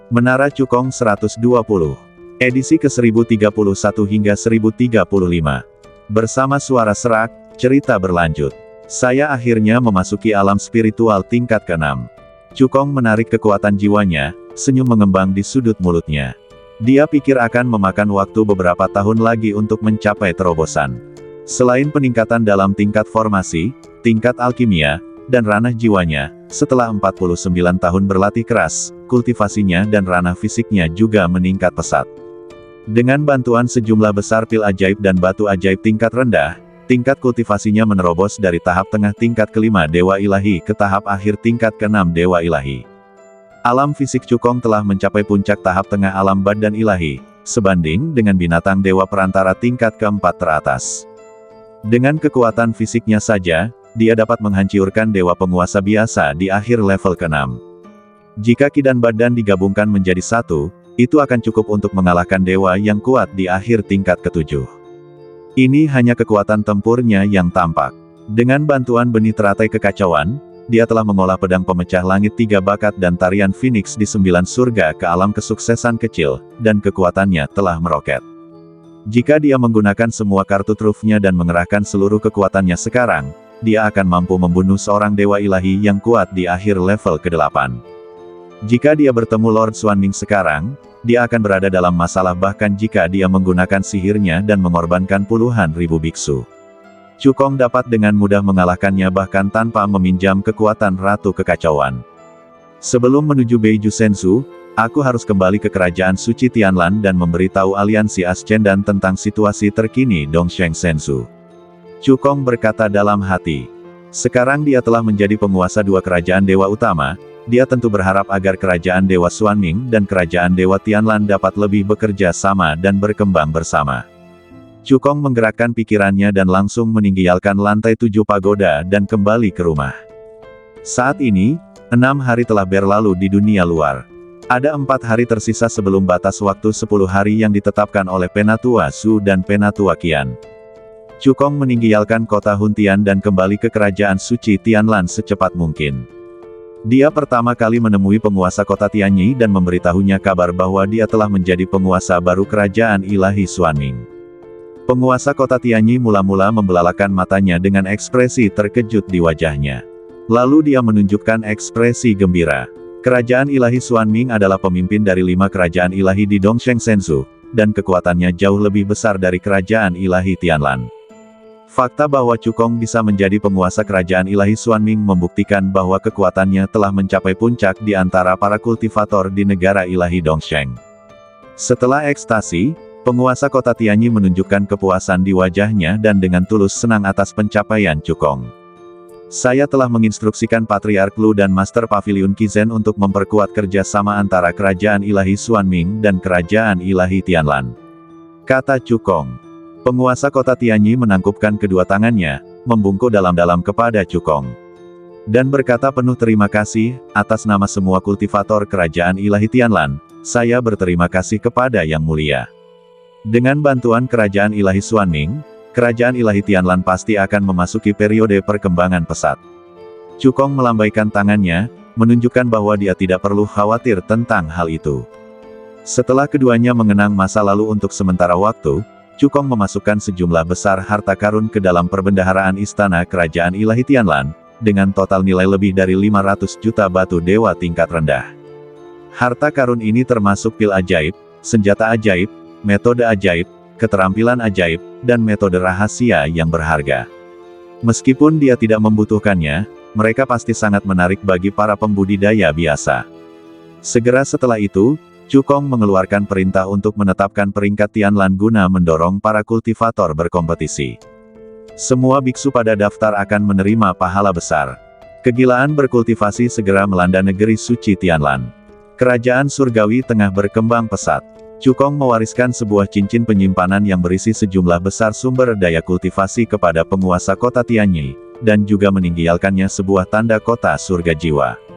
Menara Cukong 120. Edisi ke-1031 hingga 1035. Bersama suara serak, cerita berlanjut. Saya akhirnya memasuki alam spiritual tingkat ke-6. Cukong menarik kekuatan jiwanya, senyum mengembang di sudut mulutnya. Dia pikir akan memakan waktu beberapa tahun lagi untuk mencapai terobosan. Selain peningkatan dalam tingkat formasi, tingkat alkimia, dan ranah jiwanya, setelah 49 tahun berlatih keras, kultivasinya dan ranah fisiknya juga meningkat pesat. Dengan bantuan sejumlah besar pil ajaib dan batu ajaib tingkat rendah, tingkat kultivasinya menerobos dari tahap tengah tingkat ke-5 Dewa Ilahi ke tahap akhir tingkat ke-6 Dewa Ilahi. Alam fisik Cukong telah mencapai puncak tahap tengah alam badan ilahi, sebanding dengan binatang dewa perantara tingkat ke-4 teratas. Dengan kekuatan fisiknya saja, dia dapat menghancurkan dewa penguasa biasa di akhir level ke-6. Jika ki dan badan digabungkan menjadi satu, itu akan cukup untuk mengalahkan dewa yang kuat di akhir tingkat ke-7. Ini hanya kekuatan tempurnya yang tampak. Dengan bantuan benih teratai kekacauan, dia telah mengolah pedang pemecah langit 3 bakat dan tarian Phoenix di 9 surga ke alam kesuksesan kecil, dan kekuatannya telah meroket. Jika dia menggunakan semua kartu trufnya dan mengerahkan seluruh kekuatannya sekarang, dia akan mampu membunuh seorang dewa ilahi yang kuat di akhir level ke-8. Jika dia bertemu Lord Xuanming sekarang, dia akan berada dalam masalah bahkan jika dia menggunakan sihirnya dan mengorbankan puluhan ribu biksu. Cukong dapat dengan mudah mengalahkannya bahkan tanpa meminjam kekuatan Ratu Kekacauan. Sebelum menuju Beiju Sensu, aku harus kembali ke Kerajaan Suci Tianlan dan memberitahu aliansi Ascendan tentang situasi terkini Dongsheng Sensu. Cukong berkata dalam hati. Sekarang dia telah menjadi penguasa 2 kerajaan dewa utama, dia tentu berharap agar kerajaan Dewa Xuanming dan kerajaan Dewa Tianlan dapat lebih bekerja sama dan berkembang bersama. Cukong menggerakkan pikirannya dan langsung meninggalkan lantai 7 pagoda dan kembali ke rumah. Saat ini, 6 hari telah berlalu di dunia luar. Ada 4 hari tersisa sebelum batas waktu 10 hari yang ditetapkan oleh Penatua Su dan Penatua Qian. Cukong meninggalkan kota Huntian dan kembali ke kerajaan suci Tianlan secepat mungkin. Dia pertama kali menemui penguasa kota Tianyi dan memberitahunya kabar bahwa dia telah menjadi penguasa baru kerajaan ilahi Xuanming. Penguasa kota Tianyi mula-mula membelalakan matanya dengan ekspresi terkejut di wajahnya. Lalu dia menunjukkan ekspresi gembira. Kerajaan ilahi Xuanming adalah pemimpin dari 5 kerajaan ilahi di Dongsheng Sensu, dan kekuatannya jauh lebih besar dari kerajaan ilahi Tianlan. Fakta bahwa Cukong bisa menjadi penguasa kerajaan ilahi Xuanming membuktikan bahwa kekuatannya telah mencapai puncak di antara para kultivator di negara ilahi Dongsheng. Setelah ekstasi, penguasa kota Tianyi menunjukkan kepuasan di wajahnya dan dengan tulus senang atas pencapaian Cukong. Saya telah menginstruksikan Patriark Lu dan Master Pavilion Kizen untuk memperkuat kerjasama antara kerajaan ilahi Xuanming dan kerajaan ilahi Tianlan, kata Cukong. Penguasa kota Tianyi menangkupkan kedua tangannya, membungkuk dalam-dalam kepada Cukong. Dan berkata penuh terima kasih, atas nama semua kultivator kerajaan ilahi Tianlan, saya berterima kasih kepada Yang Mulia. Dengan bantuan kerajaan ilahi Xuanming, kerajaan ilahi Tianlan pasti akan memasuki periode perkembangan pesat. Cukong melambaikan tangannya, menunjukkan bahwa dia tidak perlu khawatir tentang hal itu. Setelah keduanya mengenang masa lalu untuk sementara waktu, Cukong memasukkan sejumlah besar harta karun ke dalam perbendaharaan istana kerajaan ilahi Tianlan, dengan total nilai lebih dari 500 juta batu dewa tingkat rendah. Harta karun ini termasuk pil ajaib, senjata ajaib, metode ajaib, keterampilan ajaib, dan metode rahasia yang berharga. Meskipun dia tidak membutuhkannya, mereka pasti sangat menarik bagi para pembudidaya biasa. Segera setelah itu, Cukong mengeluarkan perintah untuk menetapkan peringkat Tianlan guna mendorong para kultivator berkompetisi. Semua biksu pada daftar akan menerima pahala besar. Kegilaan berkultivasi segera melanda negeri suci Tianlan. Kerajaan surgawi tengah berkembang pesat. Cukong mewariskan sebuah cincin penyimpanan yang berisi sejumlah besar sumber daya kultivasi kepada penguasa kota Tianyi, dan juga meninggalkannya sebuah tanda kota surga jiwa.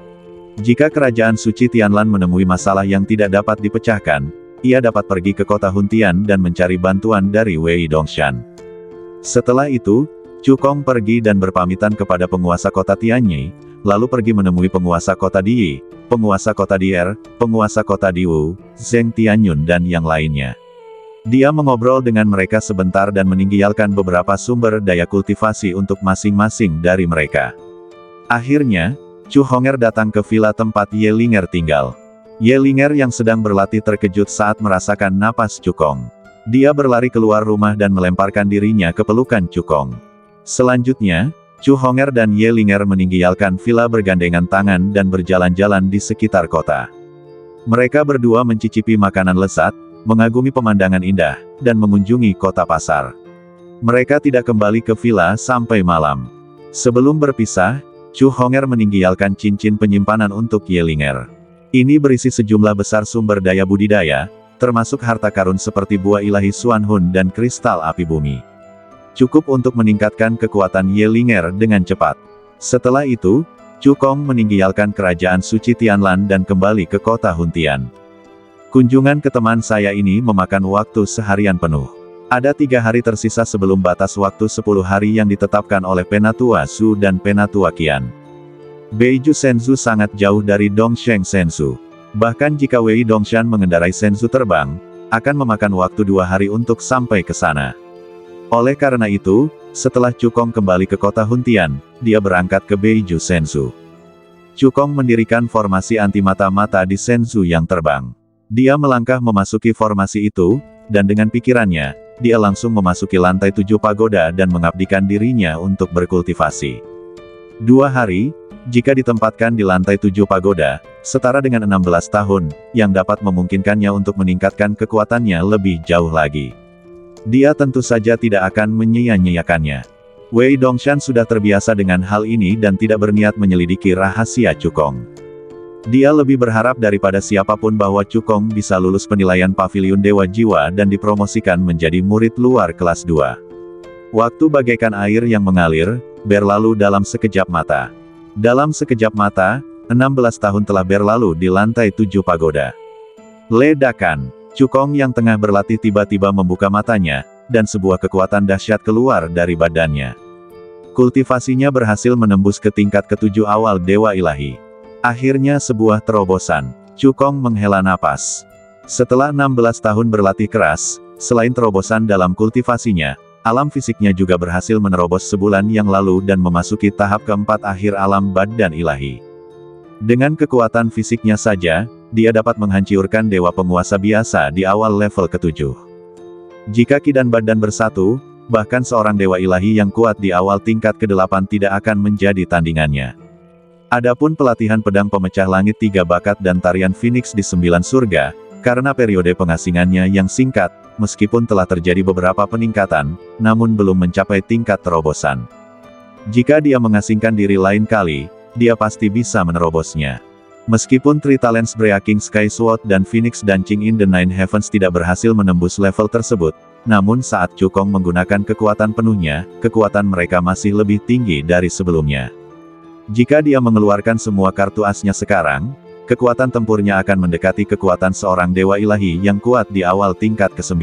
Jika kerajaan suci Tianlan menemui masalah yang tidak dapat dipecahkan, ia dapat pergi ke kota Huntian dan mencari bantuan dari Wei Dongshan. Setelah itu, Cukong pergi dan berpamitan kepada penguasa kota Tianyi, lalu pergi menemui penguasa kota Di, penguasa kota Dier, penguasa kota Diwu, Zheng Tianyun dan yang lainnya. Dia mengobrol dengan mereka sebentar dan meninggalkan beberapa sumber daya kultivasi untuk masing-masing dari mereka. Akhirnya, Chu Honger datang ke villa tempat Ye Linger tinggal. Ye Linger yang sedang berlatih terkejut saat merasakan napas Cukong. Dia berlari keluar rumah dan melemparkan dirinya ke pelukan Cukong. Selanjutnya, Chu Honger dan Ye Linger meninggalkan villa bergandengan tangan dan berjalan-jalan di sekitar kota. Mereka berdua mencicipi makanan lezat, mengagumi pemandangan indah, dan mengunjungi kota pasar. Mereka tidak kembali ke villa sampai malam. Sebelum berpisah, Chu Honger meninggalkan cincin penyimpanan untuk Ye Linger. Ini berisi sejumlah besar sumber daya budidaya, termasuk harta karun seperti buah ilahi Xuan Hun dan kristal api bumi. Cukup untuk meningkatkan kekuatan Ye Linger dengan cepat. Setelah itu, Cukong meninggalkan kerajaan suci Tianlan dan kembali ke kota Huntian. Kunjungan ke teman saya ini memakan waktu seharian penuh. Ada 3 hari tersisa sebelum batas waktu 10 hari yang ditetapkan oleh Penatua Su dan Penatua Qian. Beiju Shenzhou sangat jauh dari Dongsheng Shenzhou. Bahkan jika Wei Dongshan mengendarai Shenzhou terbang, akan memakan waktu 2 hari untuk sampai ke sana. Oleh karena itu, setelah Cukong kembali ke kota Huntian, dia berangkat ke Beiju Shenzhou. Cukong mendirikan formasi anti mata-mata di Shenzhou yang terbang. Dia melangkah memasuki formasi itu, dan dengan pikirannya, dia langsung memasuki lantai 7 pagoda dan mengabdikan dirinya untuk berkultivasi. 2 hari, jika ditempatkan di lantai 7 pagoda, setara dengan 16 tahun, yang dapat memungkinkannya untuk meningkatkan kekuatannya lebih jauh lagi. Dia tentu saja tidak akan menyia-nyiakannya. Wei Dongshan sudah terbiasa dengan hal ini dan tidak berniat menyelidiki rahasia Cukong. Dia lebih berharap daripada siapapun bahwa Cukong bisa lulus penilaian Paviliun Dewa Jiwa dan dipromosikan menjadi murid luar kelas 2. Waktu bagaikan air yang mengalir, berlalu dalam sekejap mata. Dalam sekejap mata, 16 tahun telah berlalu di lantai 7 pagoda. Ledakan. Cukong yang tengah berlatih tiba-tiba membuka matanya, dan sebuah kekuatan dahsyat keluar dari badannya. Kultivasinya berhasil menembus ke tingkat ke-7 awal Dewa Ilahi. Akhirnya sebuah terobosan. Cukong menghela napas. Setelah 16 tahun berlatih keras, selain terobosan dalam kultivasinya, alam fisiknya juga berhasil menerobos sebulan yang lalu dan memasuki tahap keempat akhir alam badan ilahi. Dengan kekuatan fisiknya saja, dia dapat menghancurkan dewa penguasa biasa di awal level ke-7. Jika ki dan badan bersatu, bahkan seorang dewa ilahi yang kuat di awal tingkat ke-8 tidak akan menjadi tandingannya. Adapun pelatihan pedang pemecah langit 3 bakat dan tarian Phoenix di 9 surga, karena periode pengasingannya yang singkat, meskipun telah terjadi beberapa peningkatan, namun belum mencapai tingkat terobosan. Jika dia mengasingkan diri lain kali, dia pasti bisa menerobosnya. Meskipun Three Talents Breaking Sky Sword dan Phoenix Dancing in the Nine Heavens tidak berhasil menembus level tersebut, namun saat Cukong menggunakan kekuatan penuhnya, kekuatan mereka masih lebih tinggi dari sebelumnya. Jika dia mengeluarkan semua kartu asnya sekarang, kekuatan tempurnya akan mendekati kekuatan seorang dewa ilahi yang kuat di awal tingkat ke-9.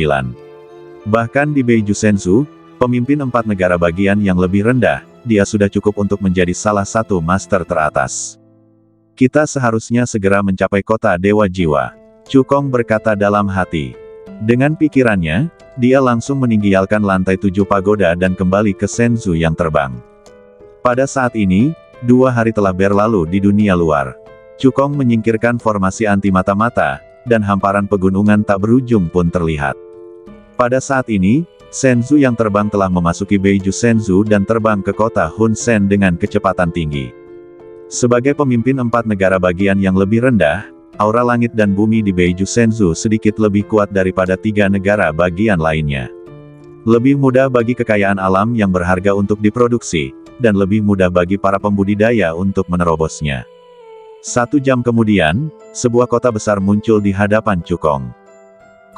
Bahkan di Beiju Shenzhou, pemimpin 4 negara bagian yang lebih rendah, dia sudah cukup untuk menjadi salah satu master teratas. Kita seharusnya segera mencapai kota Dewa Jiwa. Cukong berkata dalam hati. Dengan pikirannya, dia langsung meninggalkan lantai 7 pagoda dan kembali ke Shenzhou yang terbang. Pada saat ini, 2 hari telah berlalu di dunia luar. Cukong menyingkirkan formasi anti mata-mata, dan hamparan pegunungan tak berujung pun terlihat. Pada saat ini, Shenzhou yang terbang telah memasuki Beiju Shenzhou dan terbang ke kota Hun Sen dengan kecepatan tinggi. Sebagai pemimpin 4 negara bagian yang lebih rendah, aura langit dan bumi di Beiju Shenzhou sedikit lebih kuat daripada 3 negara bagian lainnya. Lebih mudah bagi kekayaan alam yang berharga untuk diproduksi, dan lebih mudah bagi para pembudidaya untuk menerobosnya. 1 jam kemudian, sebuah kota besar muncul di hadapan Cukong.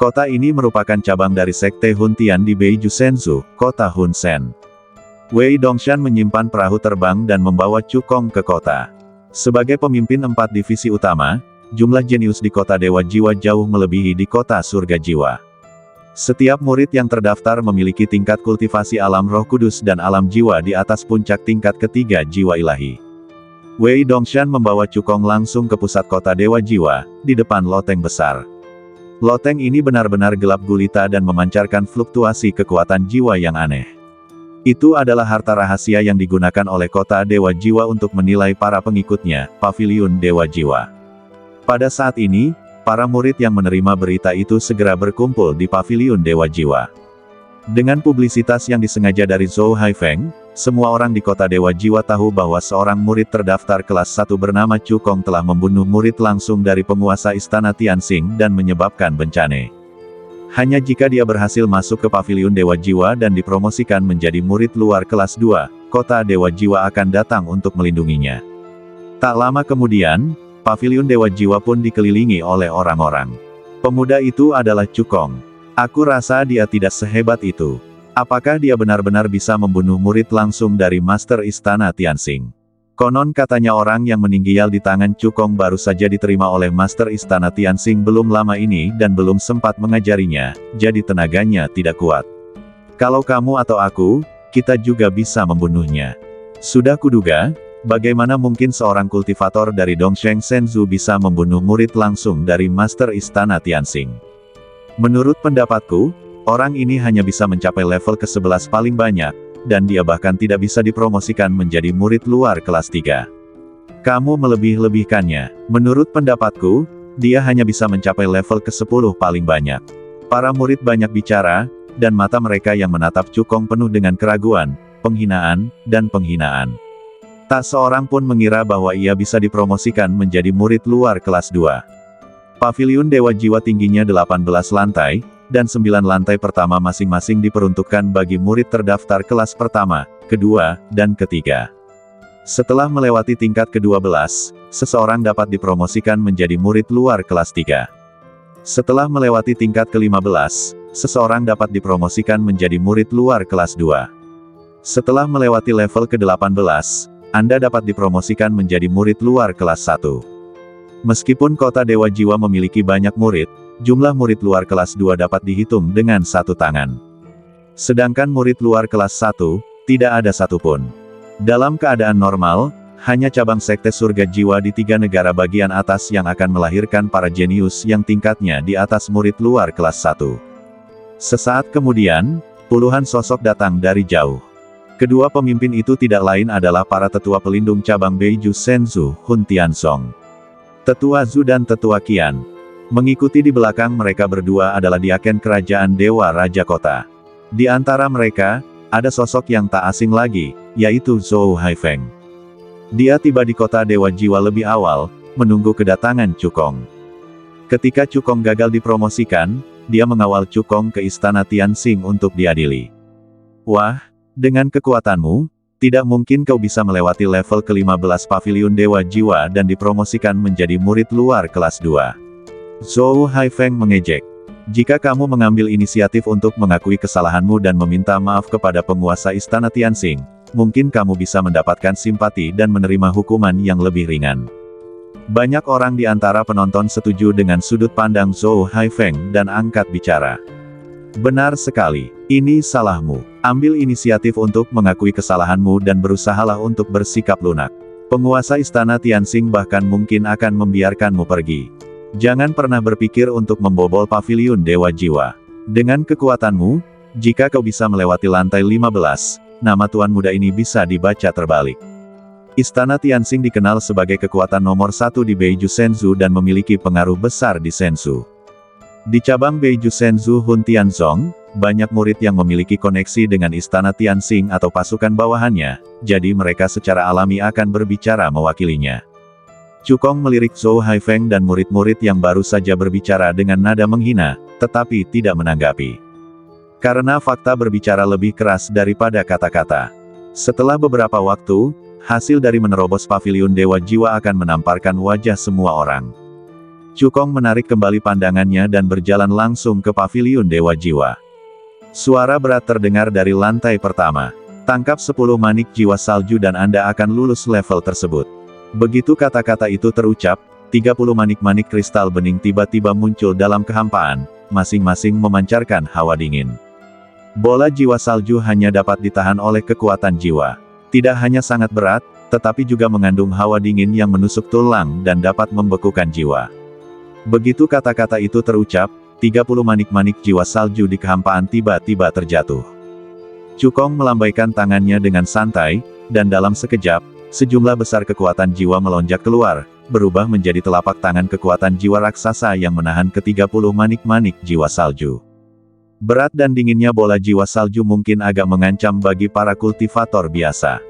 Kota ini merupakan cabang dari Sekte Huntian di Beiju Shenzhou, kota Hun Sen. Wei Dongshan menyimpan perahu terbang dan membawa Cukong ke kota. Sebagai pemimpin 4 divisi utama, jumlah jenius di kota Dewa Jiwa jauh melebihi di kota Surga Jiwa. Setiap murid yang terdaftar memiliki tingkat kultivasi alam roh kudus dan alam jiwa di atas puncak tingkat ketiga jiwa ilahi. Wei Dongshan membawa Cukong langsung ke pusat kota Dewa Jiwa, di depan loteng besar. Loteng ini benar-benar gelap gulita dan memancarkan fluktuasi kekuatan jiwa yang aneh. Itu adalah harta rahasia yang digunakan oleh kota Dewa Jiwa untuk menilai para pengikutnya, Paviliun Dewa Jiwa. Pada saat ini, para murid yang menerima berita itu segera berkumpul di Paviliun Dewa Jiwa. Dengan publisitas yang disengaja dari Zhou Haifeng, semua orang di kota Dewa Jiwa tahu bahwa seorang murid terdaftar kelas 1 bernama Cukong telah membunuh murid langsung dari penguasa istana Tianxing dan menyebabkan bencana. Hanya jika dia berhasil masuk ke Paviliun Dewa Jiwa dan dipromosikan menjadi murid luar kelas 2, kota Dewa Jiwa akan datang untuk melindunginya. Tak lama kemudian, Paviliun Dewa Jiwa pun dikelilingi oleh orang-orang. Pemuda itu adalah Cukong. Aku rasa dia tidak sehebat itu. Apakah dia benar-benar bisa membunuh murid langsung dari Master Istana Tianxing? Konon katanya orang yang meninggal di tangan Cukong baru saja diterima oleh Master Istana Tianxing belum lama ini dan belum sempat mengajarinya, jadi tenaganya tidak kuat. Kalau kamu atau aku, kita juga bisa membunuhnya. Sudah kuduga, bagaimana mungkin seorang kultivator dari Dongsheng Shenzhou bisa membunuh murid langsung dari Master Istana Tianxing? Menurut pendapatku, orang ini hanya bisa mencapai level ke-11 paling banyak, dan dia bahkan tidak bisa dipromosikan menjadi murid luar kelas 3. Kamu melebih-lebihkannya. Menurut pendapatku, dia hanya bisa mencapai level ke-10 paling banyak. Para murid banyak bicara, dan mata mereka yang menatap Cukong penuh dengan keraguan, penghinaan, dan penghinaan. Tak seorang pun mengira bahwa ia bisa dipromosikan menjadi murid luar kelas 2. Paviliun Dewa Jiwa tingginya 18 lantai, dan 9 lantai pertama masing-masing diperuntukkan bagi murid terdaftar kelas pertama, kedua, dan ketiga. Setelah melewati tingkat ke-12, seseorang dapat dipromosikan menjadi murid luar kelas 3. Setelah melewati tingkat ke-15, seseorang dapat dipromosikan menjadi murid luar kelas 2. Setelah melewati level ke-18, Anda dapat dipromosikan menjadi murid luar kelas 1. Meskipun kota Dewa Jiwa memiliki banyak murid, jumlah murid luar kelas 2 dapat dihitung dengan satu tangan. Sedangkan murid luar kelas 1, tidak ada satupun. Dalam keadaan normal, hanya cabang sekte surga jiwa di 3 negara bagian atas yang akan melahirkan para jenius yang tingkatnya di atas murid luar kelas 1. Sesaat kemudian, puluhan sosok datang dari jauh. Kedua pemimpin itu tidak lain adalah para tetua pelindung cabang Beiju Shenzhou, Hun Tianzong. Tetua Zhu dan Tetua Qian. Mengikuti di belakang mereka berdua adalah diaken kerajaan Dewa Raja Kota. Di antara mereka, ada sosok yang tak asing lagi, yaitu Zhou Haifeng. Dia tiba di kota Dewa Jiwa lebih awal, menunggu kedatangan Cukong. Ketika Cukong gagal dipromosikan, dia mengawal Cukong ke istana Tianxing untuk diadili. Wah, dengan kekuatanmu, tidak mungkin kau bisa melewati level ke-15 Paviliun Dewa Jiwa dan dipromosikan menjadi murid luar kelas 2. Zhou Haifeng mengejek. Jika kamu mengambil inisiatif untuk mengakui kesalahanmu dan meminta maaf kepada penguasa istana Tianxing, mungkin kamu bisa mendapatkan simpati dan menerima hukuman yang lebih ringan. Banyak orang di antara penonton setuju dengan sudut pandang Zhou Haifeng dan angkat bicara. Benar sekali, ini salahmu. Ambil inisiatif untuk mengakui kesalahanmu dan berusahalah untuk bersikap lunak. Penguasa istana Tianxing bahkan mungkin akan membiarkanmu pergi. Jangan pernah berpikir untuk membobol Paviliun Dewa Jiwa. Dengan kekuatanmu, jika kau bisa melewati lantai 15, nama tuan muda ini bisa dibaca terbalik. Istana Tianxing dikenal sebagai kekuatan nomor 1 di Beiju Shenzhou dan memiliki pengaruh besar di Shenzhou. Di cabang Beiju Shenzhou Hun Tianzong, banyak murid yang memiliki koneksi dengan istana Tianxing atau pasukan bawahannya, jadi mereka secara alami akan berbicara mewakilinya. Cukong melirik Zhou Haifeng dan murid-murid yang baru saja berbicara dengan nada menghina, tetapi tidak menanggapi. Karena fakta berbicara lebih keras daripada kata-kata. Setelah beberapa waktu, hasil dari menerobos Paviliun Dewa Jiwa akan menamparkan wajah semua orang. Cukong menarik kembali pandangannya dan berjalan langsung ke Paviliun Dewa Jiwa. Suara berat terdengar dari lantai pertama. Tangkap 10 manik jiwa salju dan Anda akan lulus level tersebut. Begitu kata-kata itu terucap, 30 manik-manik kristal bening tiba-tiba muncul dalam kehampaan, masing-masing memancarkan hawa dingin. Bola jiwa salju hanya dapat ditahan oleh kekuatan jiwa. Tidak hanya sangat berat, tetapi juga mengandung hawa dingin yang menusuk tulang dan dapat membekukan jiwa. Begitu kata-kata itu terucap, 30 manik-manik jiwa salju di kehampaan tiba-tiba terjatuh. Cukong melambaikan tangannya dengan santai, dan dalam sekejap, sejumlah besar kekuatan jiwa melonjak keluar, berubah menjadi telapak tangan kekuatan jiwa raksasa yang menahan ke-30 manik-manik jiwa salju. Berat dan dinginnya bola jiwa salju mungkin agak mengancam bagi para kultivator biasa.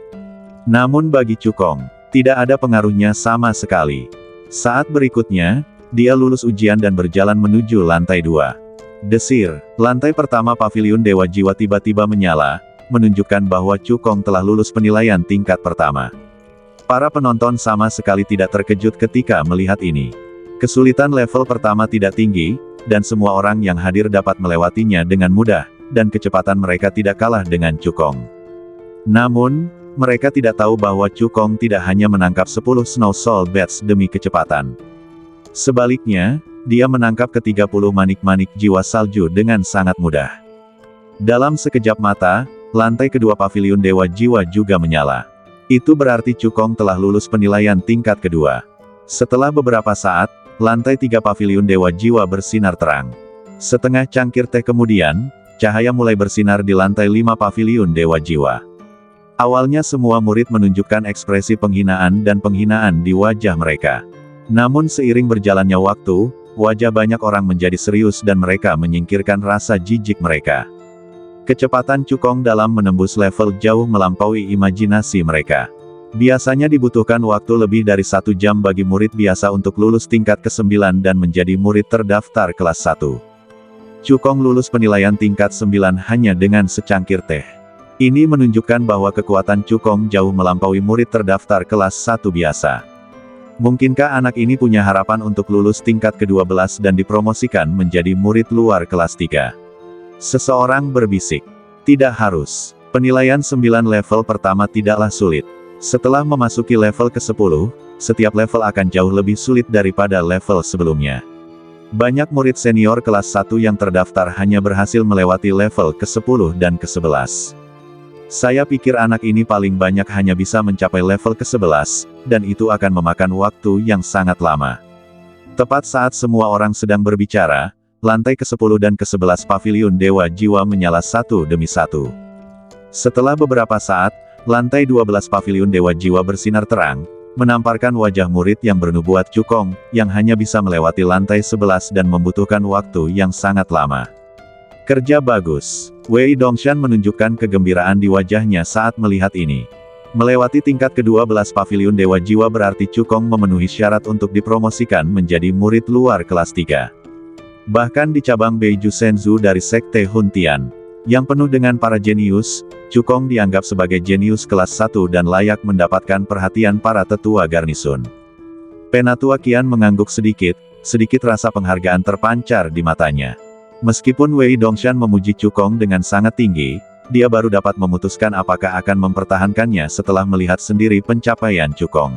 Namun bagi Cukong, tidak ada pengaruhnya sama sekali. Saat berikutnya, dia lulus ujian dan berjalan menuju lantai 2. Desir, lantai pertama paviliun Dewa Jiwa tiba-tiba menyala, menunjukkan bahwa Cukong telah lulus penilaian tingkat pertama. Para penonton sama sekali tidak terkejut ketika melihat ini. Kesulitan level pertama tidak tinggi, dan semua orang yang hadir dapat melewatinya dengan mudah, dan kecepatan mereka tidak kalah dengan Cukong. Namun, mereka tidak tahu bahwa Cukong tidak hanya menangkap 10 Snow Soul Bats demi kecepatan. Sebaliknya, dia menangkap ke-30 manik-manik jiwa salju dengan sangat mudah. Dalam sekejap mata, lantai kedua paviliun Dewa Jiwa juga menyala. Itu berarti Cukong telah lulus penilaian tingkat kedua. Setelah beberapa saat, lantai 3 paviliun Dewa Jiwa bersinar terang. Setengah cangkir teh kemudian, cahaya mulai bersinar di lantai 5 paviliun Dewa Jiwa. Awalnya semua murid menunjukkan ekspresi penghinaan dan penghinaan di wajah mereka. Namun seiring berjalannya waktu, wajah banyak orang menjadi serius dan mereka menyingkirkan rasa jijik mereka. Kecepatan Cukong dalam menembus level jauh melampaui imajinasi mereka. Biasanya dibutuhkan waktu lebih dari 1 jam bagi murid biasa untuk lulus tingkat ke-9 dan menjadi murid terdaftar kelas 1. Cukong lulus penilaian tingkat 9 hanya dengan secangkir teh. Ini menunjukkan bahwa kekuatan Cukong jauh melampaui murid terdaftar kelas 1 biasa. Mungkinkah anak ini punya harapan untuk lulus tingkat ke-12 dan dipromosikan menjadi murid luar kelas 3? Seseorang berbisik. Tidak harus. Penilaian 9 level pertama tidaklah sulit. Setelah memasuki level ke-10, setiap level akan jauh lebih sulit daripada level sebelumnya. Banyak murid senior kelas 1 yang terdaftar hanya berhasil melewati level ke-10 dan ke-11. Saya pikir anak ini paling banyak hanya bisa mencapai level ke-11, dan itu akan memakan waktu yang sangat lama. Tepat saat semua orang sedang berbicara, lantai ke-10 dan ke-11 paviliun Dewa Jiwa menyala satu demi satu. Setelah beberapa saat, lantai 12 paviliun Dewa Jiwa bersinar terang, menamparkan wajah murid yang bernubuat Cukong, yang hanya bisa melewati lantai 11 dan membutuhkan waktu yang sangat lama. Kerja bagus. Wei Dongshan menunjukkan kegembiraan di wajahnya saat melihat ini. Melewati tingkat ke-12 paviliun Dewa Jiwa berarti Cukong memenuhi syarat untuk dipromosikan menjadi murid luar kelas 3. Bahkan di cabang Beiju Senzu dari Sekte Huntian, yang penuh dengan para jenius, Cukong dianggap sebagai jenius kelas 1 dan layak mendapatkan perhatian para tetua garnisun. Penatua Qian mengangguk sedikit rasa penghargaan terpancar di matanya. Meskipun Wei Dongshan memuji Cukong dengan sangat tinggi, dia baru dapat memutuskan apakah akan mempertahankannya setelah melihat sendiri pencapaian Cukong.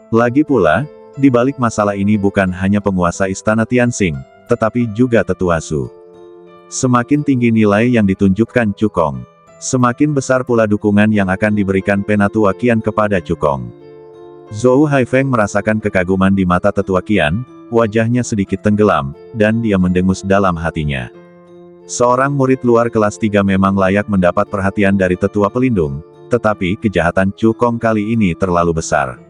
Lagi pula, di balik masalah ini bukan hanya penguasa istana Tianxing, tetapi juga tetua Su. Semakin tinggi nilai yang ditunjukkan Cukong, semakin besar pula dukungan yang akan diberikan Penatua Qian kepada Cukong. Zhou Haifeng merasakan kekaguman di mata tetua Qian. Wajahnya sedikit tenggelam, dan dia mendengus dalam hatinya. Seorang murid luar kelas 3 memang layak mendapat perhatian dari tetua pelindung, tetapi kejahatan Cukong kali ini terlalu besar.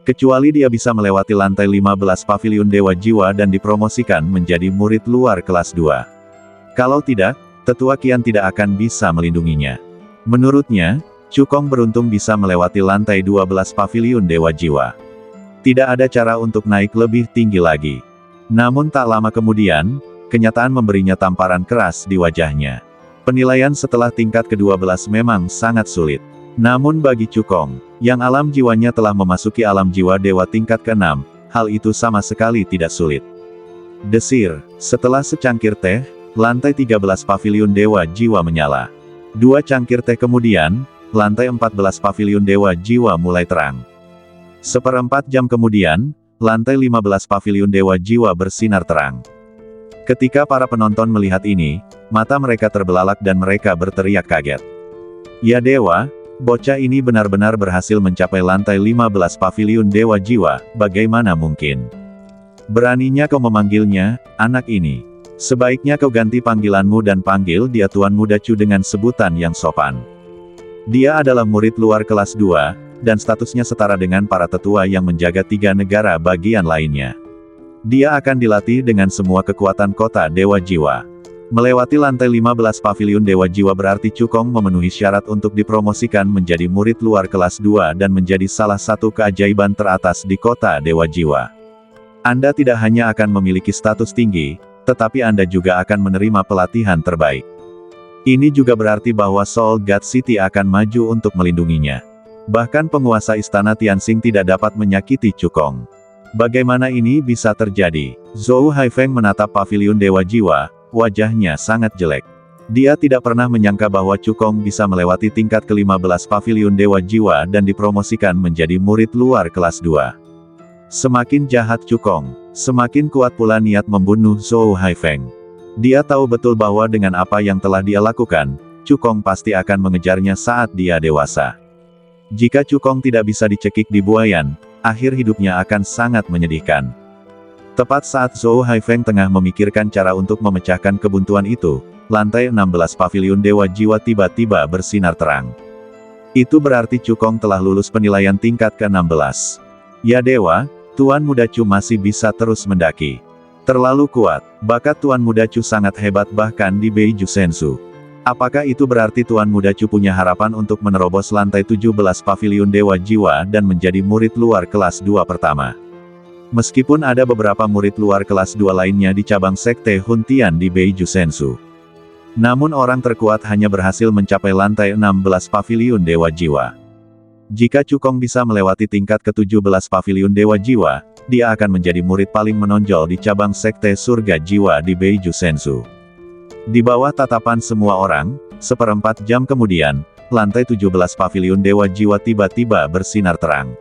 Kecuali dia bisa melewati lantai 15 paviliun Dewa Jiwa dan dipromosikan menjadi murid luar kelas 2. Kalau tidak, tetua Qian tidak akan bisa melindunginya. Menurutnya, Cukong beruntung bisa melewati lantai 12 paviliun Dewa Jiwa. Tidak ada cara untuk naik lebih tinggi lagi. Namun tak lama kemudian, kenyataan memberinya tamparan keras di wajahnya. Penilaian setelah tingkat ke-12 memang sangat sulit. Namun bagi Cukong, yang alam jiwanya telah memasuki alam jiwa dewa tingkat ke-6, hal itu sama sekali tidak sulit. Desir, setelah secangkir teh, lantai 13 paviliun Dewa Jiwa menyala. 2 cangkir teh kemudian, lantai 14 paviliun Dewa Jiwa mulai terang. Seperempat jam kemudian, lantai 15 paviliun Dewa Jiwa bersinar terang. Ketika para penonton melihat ini, mata mereka terbelalak dan mereka berteriak kaget. Ya dewa, Bocah ini benar-benar berhasil mencapai lantai 15 paviliun Dewa Jiwa, bagaimana mungkin? Beraninya kau memanggilnya, anak ini. Sebaiknya kau ganti panggilanmu dan panggil dia Tuan Muda Chu dengan sebutan yang sopan. Dia adalah murid luar kelas 2, dan statusnya setara dengan para tetua yang menjaga 3 negara bagian lainnya. Dia akan dilatih dengan semua kekuatan kota Dewa Jiwa. Melewati lantai 15 paviliun Dewa Jiwa berarti Cukong memenuhi syarat untuk dipromosikan menjadi murid luar kelas 2 dan menjadi salah satu keajaiban teratas di kota Dewa Jiwa. Anda tidak hanya akan memiliki status tinggi, tetapi Anda juga akan menerima pelatihan terbaik. Ini juga berarti bahwa Soul God City akan maju untuk melindunginya. Bahkan penguasa istana Tianxing tidak dapat menyakiti Cukong. Bagaimana ini bisa terjadi? Zhou Haifeng menatap paviliun Dewa Jiwa. Wajahnya sangat jelek. Dia tidak pernah menyangka bahwa Cukong bisa melewati tingkat ke-15 paviliun Dewa Jiwa dan dipromosikan menjadi murid luar kelas 2. Semakin jahat Cukong, semakin kuat pula niat membunuh Zhou Haifeng. Dia tahu betul bahwa dengan apa yang telah dia lakukan, Cukong pasti akan mengejarnya saat dia dewasa. Jika Cukong tidak bisa dicekik di buayan, akhir hidupnya akan sangat menyedihkan. Tepat saat Zhou Haifeng tengah memikirkan cara untuk memecahkan kebuntuan itu, lantai 16 paviliun Dewa Jiwa tiba-tiba bersinar terang. Itu berarti Cukong telah lulus penilaian tingkat ke-16. Ya Dewa, Tuan Muda Chu masih bisa terus mendaki. Terlalu kuat, bakat Tuan Muda Chu sangat hebat bahkan di Beiju Sensu. Apakah itu berarti Tuan Muda Chu punya harapan untuk menerobos lantai 17 paviliun Dewa Jiwa dan menjadi murid luar kelas 2 pertama? Meskipun ada beberapa murid luar kelas 2 lainnya di cabang sekte Huntian di Beiju Sensu. Namun orang terkuat hanya berhasil mencapai lantai 16 paviliun Dewa Jiwa. Jika Cukong bisa melewati tingkat ke-17 paviliun Dewa Jiwa, dia akan menjadi murid paling menonjol di cabang sekte Surga Jiwa di Beiju Sensu. Di bawah tatapan semua orang, seperempat jam kemudian, lantai 17 paviliun Dewa Jiwa tiba-tiba bersinar terang.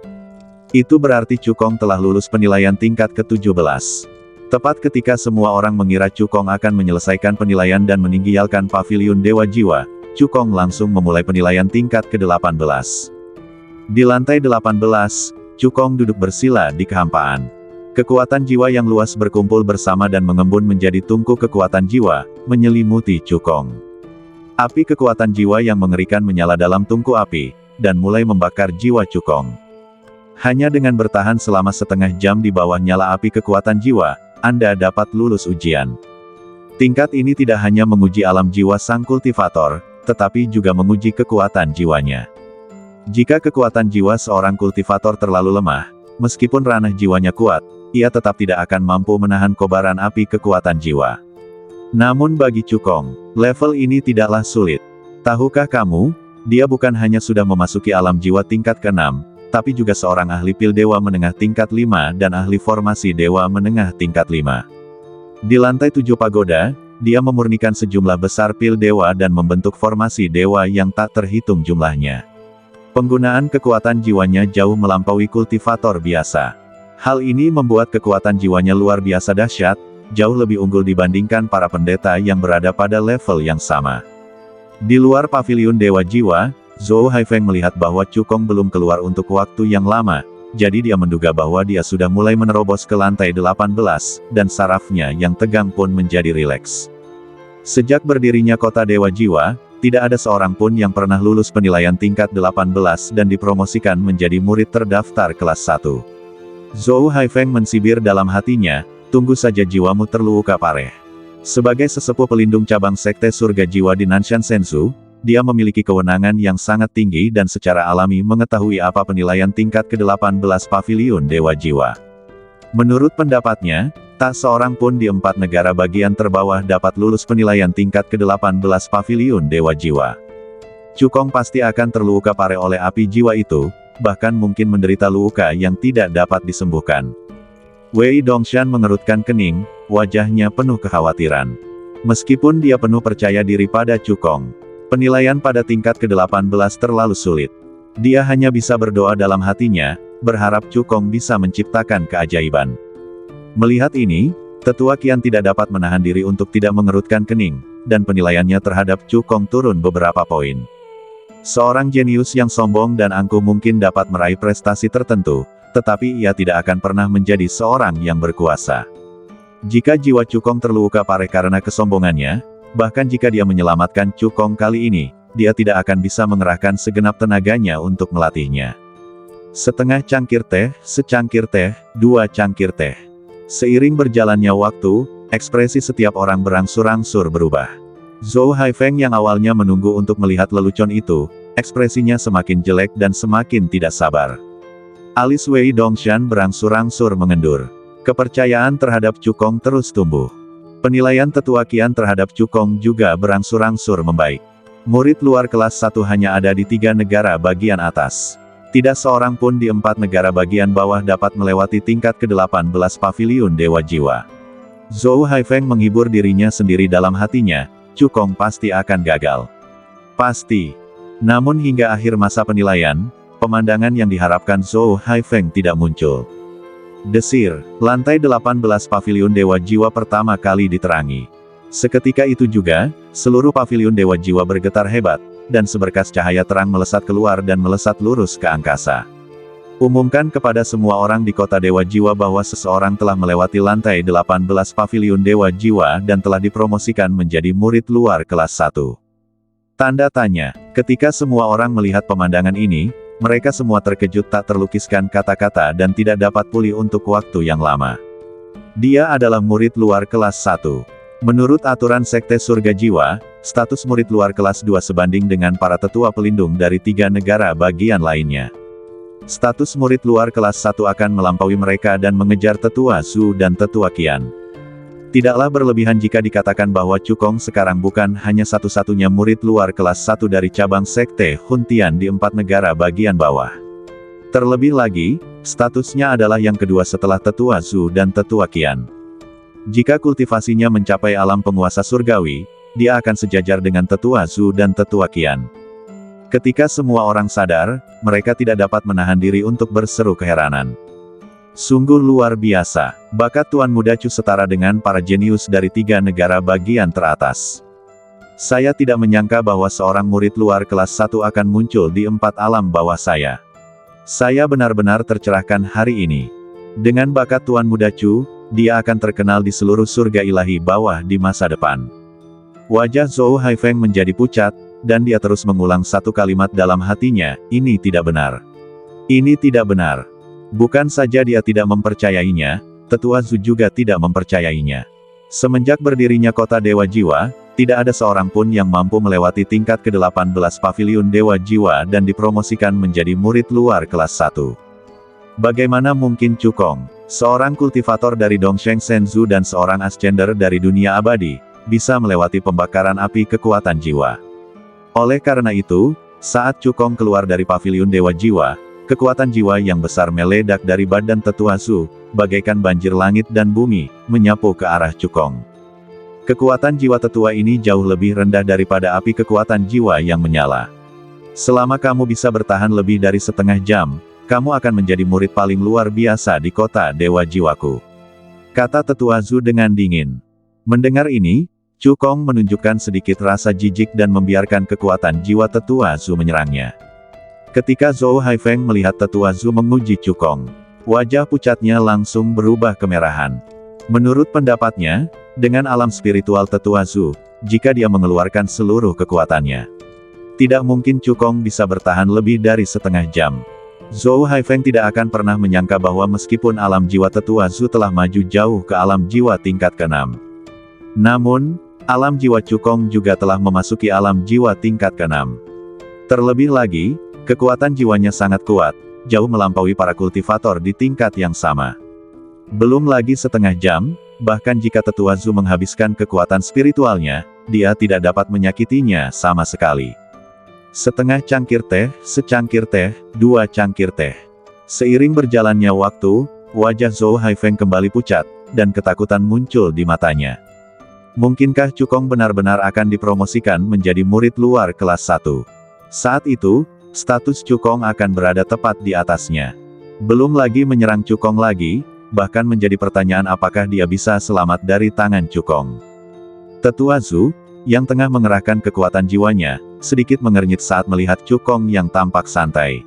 Itu berarti Cukong telah lulus penilaian tingkat ke-17. Tepat ketika semua orang mengira Cukong akan menyelesaikan penilaian dan meninggalkan paviliun Dewa Jiwa, Cukong langsung memulai penilaian tingkat ke-18. Di lantai 18, Cukong duduk bersila di kehampaan. Kekuatan jiwa yang luas berkumpul bersama dan mengembun menjadi tungku kekuatan jiwa, menyelimuti Cukong. Api kekuatan jiwa yang mengerikan menyala dalam tungku api, dan mulai membakar jiwa Cukong. Hanya dengan bertahan selama setengah jam di bawah nyala api kekuatan jiwa, Anda dapat lulus ujian. Tingkat ini tidak hanya menguji alam jiwa sang kultivator, tetapi juga menguji kekuatan jiwanya. Jika kekuatan jiwa seorang kultivator terlalu lemah, meskipun ranah jiwanya kuat, ia tetap tidak akan mampu menahan kobaran api kekuatan jiwa. Namun bagi Cukong, level ini tidaklah sulit. Tahukah kamu, dia bukan hanya sudah memasuki alam jiwa tingkat ke-6, tapi juga seorang ahli pil dewa menengah tingkat 5 dan ahli formasi dewa menengah tingkat 5. Di lantai 7 pagoda, dia memurnikan sejumlah besar pil dewa dan membentuk formasi dewa yang tak terhitung jumlahnya. Penggunaan kekuatan jiwanya jauh melampaui kultivator biasa. Hal ini membuat kekuatan jiwanya luar biasa dahsyat, jauh lebih unggul dibandingkan para pendeta yang berada pada level yang sama. Di luar paviliun Dewa Jiwa, Zhou Haifeng melihat bahwa Cukong belum keluar untuk waktu yang lama, jadi dia menduga bahwa dia sudah mulai menerobos ke lantai 18, dan sarafnya yang tegang pun menjadi rileks. Sejak berdirinya kota Dewa Jiwa, tidak ada seorang pun yang pernah lulus penilaian tingkat 18 dan dipromosikan menjadi murid terdaftar kelas 1. Zhou Haifeng mensibir dalam hatinya, tunggu saja jiwamu terluka pareh. Sebagai sesepuh pelindung cabang sekte surga jiwa di Nanshan Sensu, dia memiliki kewenangan yang sangat tinggi dan secara alami mengetahui apa penilaian tingkat ke-18 paviliun Dewa Jiwa. Menurut pendapatnya, tak seorang pun di 4 negara bagian terbawah dapat lulus penilaian tingkat ke-18 paviliun Dewa Jiwa. Cukong pasti akan terluka pareh oleh api jiwa itu, bahkan mungkin menderita luka yang tidak dapat disembuhkan. Wei Dongshan mengerutkan kening, wajahnya penuh kekhawatiran. Meskipun dia penuh percaya diri pada Cukong, penilaian pada tingkat ke-18 terlalu sulit. Dia hanya bisa berdoa dalam hatinya, berharap Cukong bisa menciptakan keajaiban. Melihat ini, Tetua Qian tidak dapat menahan diri untuk tidak mengerutkan kening, dan penilaiannya terhadap Cukong turun beberapa poin. Seorang jenius yang sombong dan angkuh mungkin dapat meraih prestasi tertentu, tetapi ia tidak akan pernah menjadi seorang yang berkuasa. Jika jiwa Cukong terluka parah karena kesombongannya, bahkan jika dia menyelamatkan Cukong kali ini, dia tidak akan bisa mengerahkan segenap tenaganya untuk melatihnya. Setengah cangkir teh, secangkir teh, 2 cangkir teh. Seiring berjalannya waktu, ekspresi setiap orang berangsur-angsur berubah. Zhou Haifeng yang awalnya menunggu untuk melihat lelucon itu, ekspresinya semakin jelek dan semakin tidak sabar. Alis Wei Dongshan berangsur-angsur mengendur. Kepercayaan terhadap Cukong terus tumbuh. Penilaian Tetua Qian terhadap Cukong juga berangsur-angsur membaik. Murid luar kelas 1 hanya ada di 3 negara bagian atas. Tidak seorang pun di 4 negara bagian bawah dapat melewati tingkat ke-18 paviliun Dewa Jiwa. Zhou Haifeng menghibur dirinya sendiri dalam hatinya, Cukong pasti akan gagal. Pasti. Namun hingga akhir masa penilaian, pemandangan yang diharapkan Zhou Haifeng tidak muncul. Desir, lantai 18 paviliun Dewa Jiwa pertama kali diterangi. Seketika itu juga, seluruh paviliun Dewa Jiwa bergetar hebat, dan seberkas cahaya terang melesat keluar dan melesat lurus ke angkasa. Umumkan kepada semua orang di kota Dewa Jiwa bahwa seseorang telah melewati lantai 18 paviliun Dewa Jiwa dan telah dipromosikan menjadi murid luar kelas 1. Tanda tanya, ketika semua orang melihat pemandangan ini, mereka semua terkejut tak terlukiskan kata-kata dan tidak dapat pulih untuk waktu yang lama. Dia adalah murid luar kelas 1. Menurut aturan Sekte Surga Jiwa, status murid luar kelas 2 sebanding dengan para tetua pelindung dari 3 negara bagian lainnya. Status murid luar kelas 1 akan melampaui mereka dan mengejar Tetua Zhu dan Tetua Qian. Tidaklah berlebihan jika dikatakan bahwa Cukong sekarang bukan hanya satu-satunya murid luar kelas 1 dari cabang Sekte Huntian di 4 negara bagian bawah. Terlebih lagi, statusnya adalah yang kedua setelah Tetua Zhu dan Tetua Qian. Jika kultivasinya mencapai alam penguasa surgawi, dia akan sejajar dengan Tetua Zhu dan Tetua Qian. Ketika semua orang sadar, mereka tidak dapat menahan diri untuk berseru keheranan. Sungguh luar biasa, bakat Tuan Muda Chu setara dengan para jenius dari 3 negara bagian teratas. Saya tidak menyangka bahwa seorang murid luar kelas 1 akan muncul di 4 alam bawah saya. Saya benar-benar tercerahkan hari ini. Dengan bakat Tuan Muda Chu, dia akan terkenal di seluruh surga ilahi bawah di masa depan. Wajah Zhou Haifeng menjadi pucat, dan dia terus mengulang satu kalimat dalam hatinya, ini tidak benar. Ini tidak benar. Bukan saja dia tidak mempercayainya, Tetua Zhu juga tidak mempercayainya. Semenjak berdirinya kota Dewa Jiwa, tidak ada seorang pun yang mampu melewati tingkat ke-18 paviliun Dewa Jiwa dan dipromosikan menjadi murid luar kelas 1. Bagaimana mungkin Cukong, seorang kultivator dari Dongsheng Shenzhou dan seorang ascender dari dunia abadi, bisa melewati pembakaran api kekuatan jiwa? Oleh karena itu, saat Cukong keluar dari paviliun Dewa Jiwa, kekuatan jiwa yang besar meledak dari badan Tetua Zhu, bagaikan banjir langit dan bumi, menyapu ke arah Cukong. Kekuatan jiwa tetua ini jauh lebih rendah daripada api kekuatan jiwa yang menyala. Selama kamu bisa bertahan lebih dari setengah jam, kamu akan menjadi murid paling luar biasa di kota Dewa Jiwaku, kata Tetua Zhu dengan dingin. Mendengar ini, Cukong menunjukkan sedikit rasa jijik dan membiarkan kekuatan jiwa Tetua Zhu menyerangnya. Ketika Zhou Haifeng melihat Tetua Zhu menguji Cukong, wajah pucatnya langsung berubah kemerahan. Menurut pendapatnya, dengan alam spiritual Tetua Zhu, jika dia mengeluarkan seluruh kekuatannya, tidak mungkin Cukong bisa bertahan lebih dari setengah jam. Zhou Haifeng tidak akan pernah menyangka bahwa meskipun alam jiwa Tetua Zhu telah maju jauh ke alam jiwa tingkat ke-6. Namun, alam jiwa Cukong juga telah memasuki alam jiwa tingkat ke-6. Terlebih lagi, kekuatan jiwanya sangat kuat, jauh melampaui para kultivator di tingkat yang sama. Belum lagi setengah jam, bahkan jika Tetua Zhu menghabiskan kekuatan spiritualnya, dia tidak dapat menyakitinya sama sekali. Setengah cangkir teh, secangkir teh, 2 cangkir teh. Seiring berjalannya waktu, wajah Zhou Haifeng kembali pucat, dan ketakutan muncul di matanya. Mungkinkah Cukong benar-benar akan dipromosikan menjadi murid luar kelas 1? Saat itu, status Cukong akan berada tepat di atasnya. Belum lagi menyerang Cukong lagi, bahkan menjadi pertanyaan apakah dia bisa selamat dari tangan Cukong. Tetua Zhu, yang tengah mengerahkan kekuatan jiwanya, sedikit mengernyit saat melihat Cukong yang tampak santai.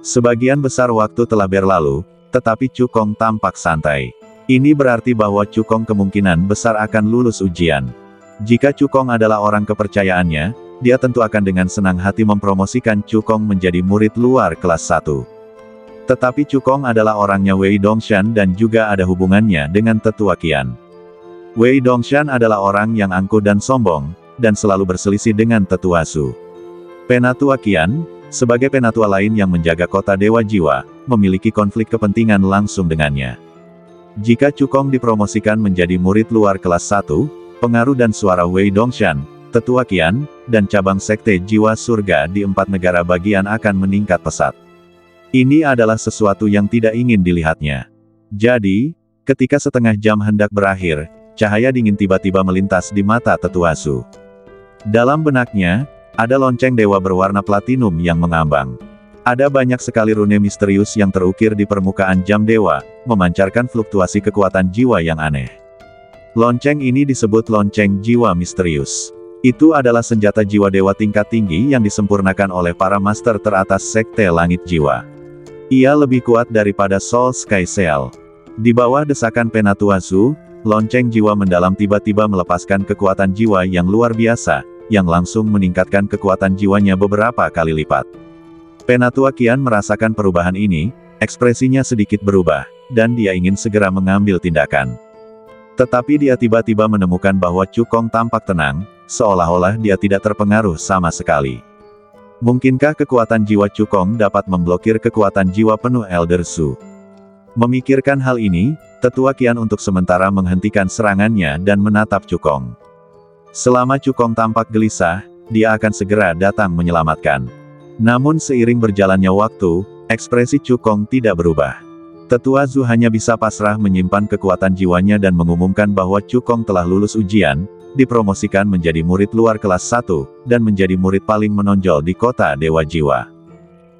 Sebagian besar waktu telah berlalu, tetapi Cukong tampak santai. Ini berarti bahwa Cukong kemungkinan besar akan lulus ujian. Jika Cukong adalah orang kepercayaannya, dia tentu akan dengan senang hati mempromosikan Cukong menjadi murid luar kelas 1. Tetapi Cukong adalah orangnya Wei Dongshan dan juga ada hubungannya dengan Tetua Qian. Wei Dongshan adalah orang yang angkuh dan sombong, dan selalu berselisih dengan Tetua Zhu. Penatua Qian, sebagai penatua lain yang menjaga kota Dewa Jiwa, memiliki konflik kepentingan langsung dengannya. Jika Cukong dipromosikan menjadi murid luar kelas 1, pengaruh dan suara Wei Dongshan, Tetua Qian, dan cabang sekte jiwa surga di 4 negara bagian akan meningkat pesat. Ini adalah sesuatu yang tidak ingin dilihatnya. Jadi, ketika setengah jam hendak berakhir, cahaya dingin tiba-tiba melintas di mata Tetua Zhu. Dalam benaknya, ada lonceng dewa berwarna platinum yang mengambang. Ada banyak sekali rune misterius yang terukir di permukaan jam dewa, memancarkan fluktuasi kekuatan jiwa yang aneh. Lonceng ini disebut lonceng jiwa misterius. Itu adalah senjata jiwa dewa tingkat tinggi yang disempurnakan oleh para master teratas sekte langit jiwa. Ia lebih kuat daripada Soul Sky Seal. Di bawah desakan Penatua Zhu, lonceng jiwa mendalam tiba-tiba melepaskan kekuatan jiwa yang luar biasa, yang langsung meningkatkan kekuatan jiwanya beberapa kali lipat. Penatua Qian merasakan perubahan ini, ekspresinya sedikit berubah, dan dia ingin segera mengambil tindakan. Tetapi dia tiba-tiba menemukan bahwa Cukong tampak tenang, seolah-olah dia tidak terpengaruh sama sekali. Mungkinkah kekuatan jiwa Cukong dapat memblokir kekuatan jiwa penuh Elder Zhu? Memikirkan hal ini, Tetua Qian untuk sementara menghentikan serangannya dan menatap Cukong. Selama Cukong tampak gelisah, dia akan segera datang menyelamatkan. Namun seiring berjalannya waktu, ekspresi Cukong tidak berubah. Tetua Zhu hanya bisa pasrah menyimpan kekuatan jiwanya dan mengumumkan bahwa Cukong telah lulus ujian, dipromosikan menjadi murid luar kelas 1, dan menjadi murid paling menonjol di kota Dewa Jiwa.